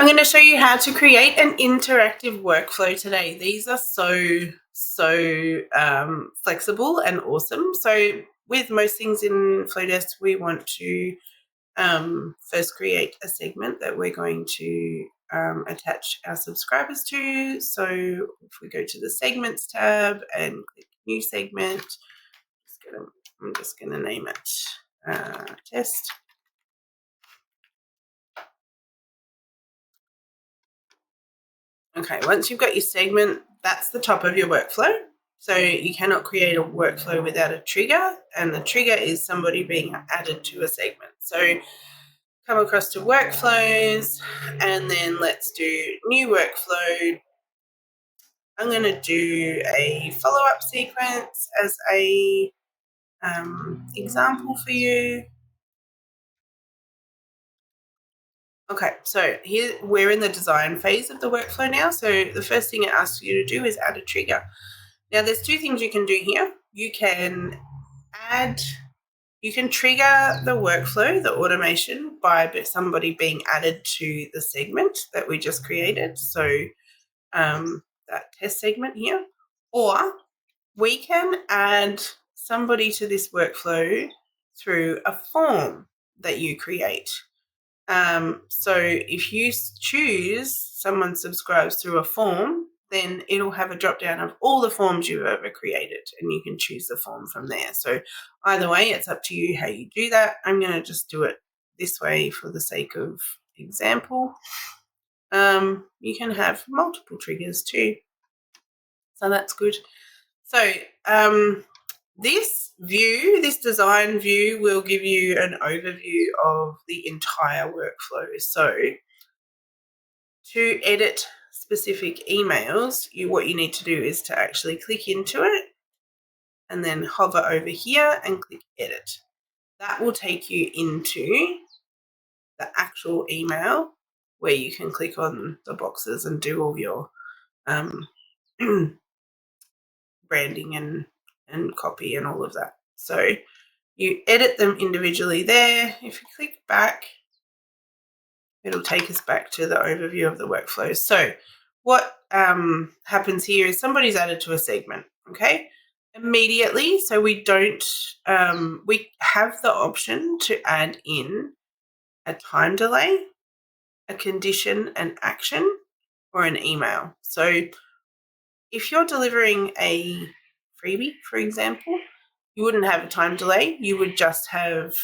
going to show you how to create an interactive workflow today. These are so flexible and awesome. So with most things in Flowdesk, we want to first create a segment that we're going to attach our subscribers to. So if we go to the segments tab and click new segment, I'm just going to name it test. Okay, once you've got your segment, that's the top of your workflow. So you cannot create a workflow without a trigger, and the trigger is somebody being added to a segment. So come across to workflows, and then let's do new workflow. I'm going to do a follow-up sequence as a example for you. Okay, so here we're in the design phase of the workflow now. So the first thing it asks you to do is add a trigger. Now there's two things you can do here. You can trigger the workflow, the automation, by somebody being added to the segment that we just created. So that test segment here, or we can add somebody to this workflow through a form that you create. So if you choose someone subscribes through a form, then it'll have a drop down of all the forms you've ever created, and you can choose the form from there. So either way, it's up to you how you do that. I'm going to just do it this way for the sake of example. You can have multiple triggers too, so that's good. So this design view will give you an overview of the entire workflow. So to edit specific emails, what you need to do is to actually click into it and then hover over here and click edit. That will take you into the actual email where you can click on the boxes and do all your branding and copy and all of that. So you edit them individually there. If you click back, it'll take us back to the overview of the workflow. So what happens here is somebody's added to a segment, okay? Immediately, so we don't, we have the option to add in a time delay, a condition, an action, or an email. So if you're delivering a freebie, for example, you wouldn't have a time delay. You would just have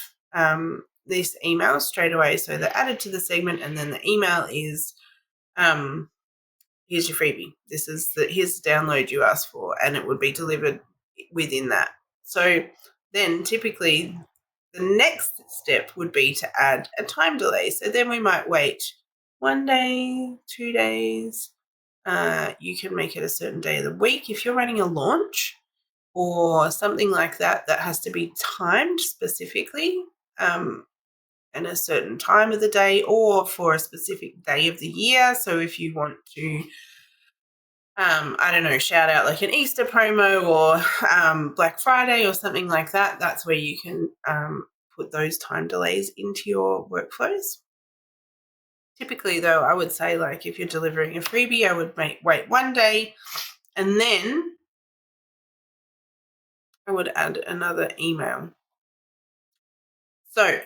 this email straight away. So they're added to the segment, and then the email is, here's your freebie. Here's the download you asked for, and it would be delivered within that. So then typically the next step would be to add a time delay. So then we might wait 1 day, 2 days. You can make it a certain day of the week. If you're running a launch or something like that, that has to be timed specifically and a certain time of the day or for a specific day of the year. So if you want to, I don't know, shout out like an Easter promo or Black Friday or something like that, that's where you can put those time delays into your workflows. Typically, though, I would say, like, if you're delivering a freebie, I would wait 1 day, and then I would add another email. So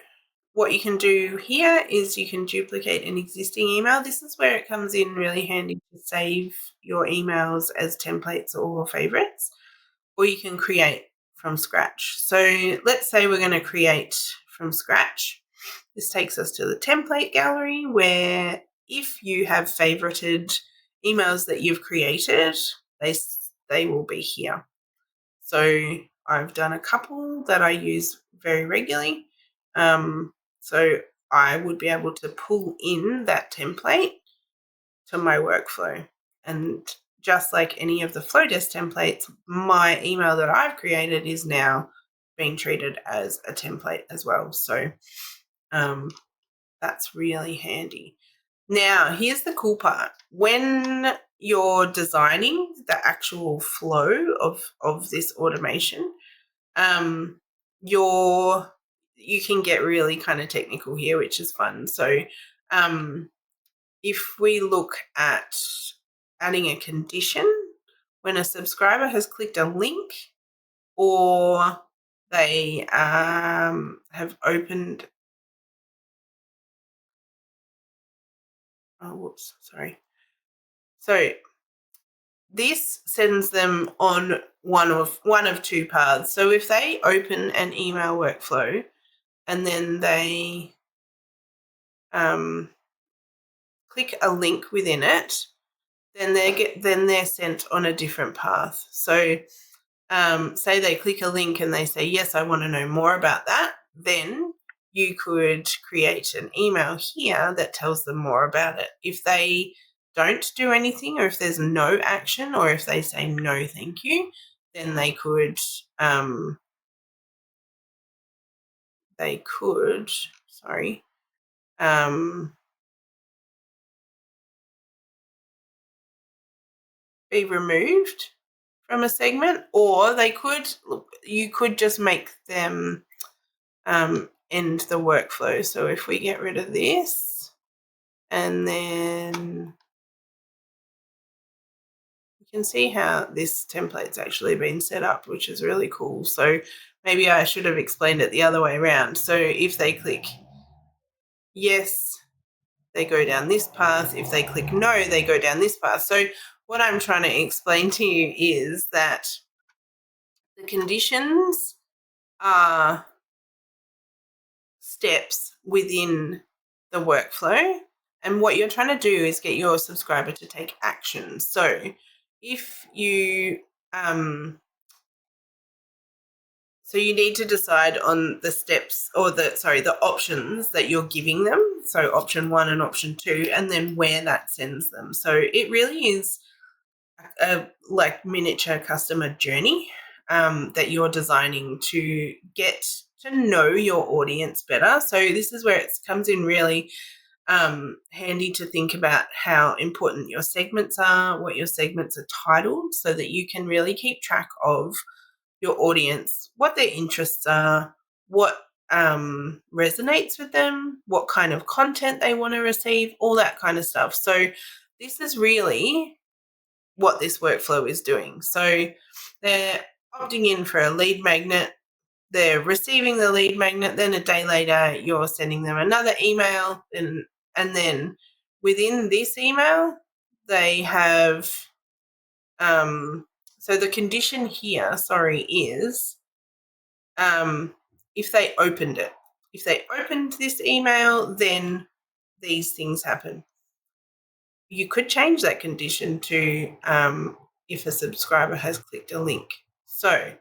what you can do here is you can duplicate an existing email. This is where it comes in really handy to save your emails as templates or favorites, or you can create from scratch. So let's say we're going to create from scratch. This takes us to the template gallery, where if you have favorited emails that you've created, they will be here. So I've done a couple that I use very regularly. So I would be able to pull in that template to my workflow. And just like any of the Flowdesk templates, my email that I've created is now being treated as a template as well. So that's really handy. Now, here's the cool part. When you're designing the actual flow of this automation, you can get really kind of technical here, which is fun. So if we look at adding a condition, when a subscriber has clicked a link or they have opened, So this sends them on one of two paths. So if they open an email workflow and then they click a link within it, then they're sent on a different path. So say they click a link and they say, yes, I want to know more about that, then you could create an email here that tells them more about it. If they don't do anything, or if there's no action, or if they say no thank you, then they could be removed from a segment, or you could just make them end the workflow. So if we get rid of this, and then you can see how this template's actually been set up, which is really cool. So maybe I should have explained it the other way around. So if they click yes, they go down this path. If they click no, they go down this path. So what I'm trying to explain to you is that the conditions are steps within the workflow, and what you're trying to do is get your subscriber to take action. So if you you need to decide on the steps, or the options that you're giving them, so option 1 and option 2, and then where that sends them. So it really is a miniature customer journey that you're designing to get to know your audience better. So this is where it comes in really handy to think about how important your segments are, what your segments are titled, so that you can really keep track of your audience, what their interests are, what resonates with them, what kind of content they want to receive, all that kind of stuff. So this is really what this workflow is doing. So they're opting in for a lead magnet, they're receiving the lead magnet, then a day later you're sending them another email, and then within this email they have so the condition here is if they opened it. If they opened this email, then these things happen. You could change that condition to if a subscriber has clicked a link. So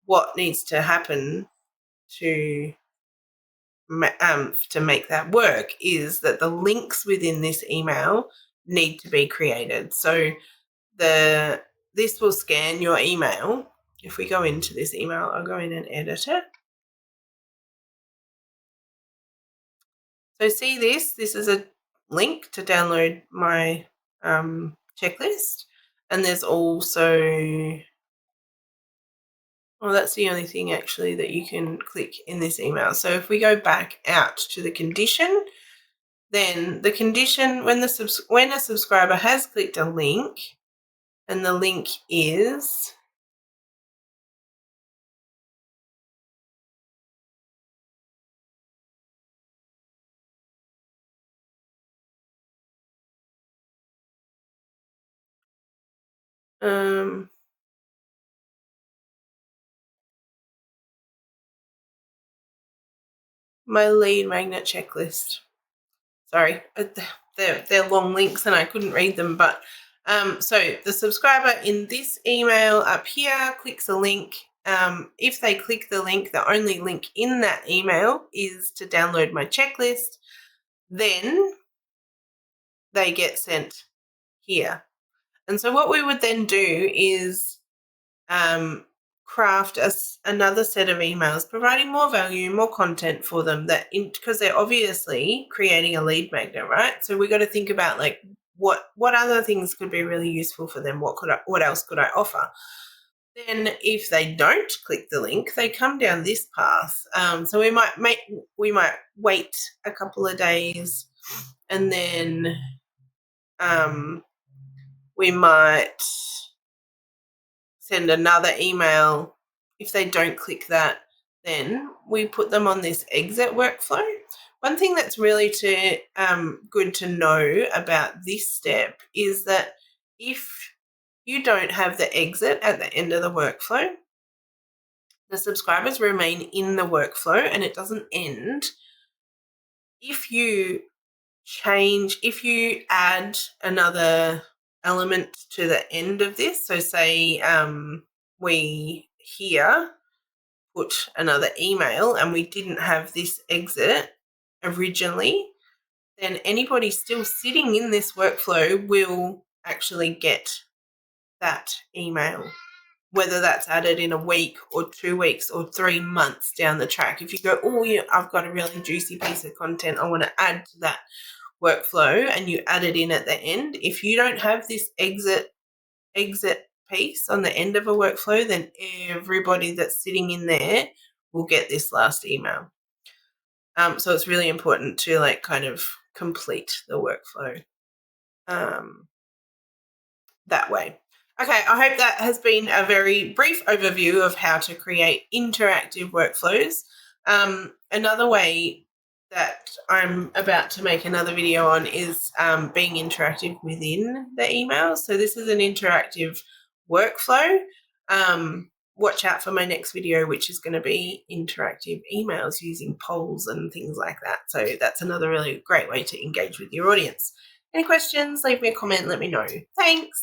what needs to happen to make that work is that the links within this email need to be created. So this will scan your email. If we go into this email, I'll go in and edit it. So see this? This is a link to download my checklist. And there's also, well, that's the only thing actually that you can click in this email. So if we go back out to the condition, then the condition, when a subscriber has clicked a link, and the link is my lead magnet checklist. Sorry, they're long links and I couldn't read them. But so the subscriber in this email up here clicks a link. If they click the link, the only link in that email is to download my checklist. Then they get sent here. And so what we would then do is craft another set of emails providing more value, more content for them, because they're obviously creating a lead magnet, right? So we got to think about like what other things could be really useful for them. What else could I offer? Then if they don't click the link, they come down this path. So we might wait a couple of days and then we might send another email. If they don't click that, then we put them on this exit workflow. One thing that's really good to know about this step is that if you don't have the exit at the end of the workflow, the subscribers remain in the workflow and it doesn't end. If you add another element to the end of this, so say we here put another email and we didn't have this exit originally, then anybody still sitting in this workflow will actually get that email, whether that's added in a week or 2 weeks or 3 months down the track. If you go, oh, yeah, I've got a really juicy piece of content I want to add to that workflow, and you add it in at the end, if you don't have this exit piece on the end of a workflow, then everybody that's sitting in there will get this last email. So it's really important to like kind of complete the workflow that way. Okay, I hope that has been a very brief overview of how to create interactive workflows. Another way that I'm about to make another video on is being interactive within the emails. So this is an interactive workflow. Watch out for my next video, which is going to be interactive emails using polls and things like that. So that's another really great way to engage with your audience. Any questions? Leave me a comment, let me know. Thanks.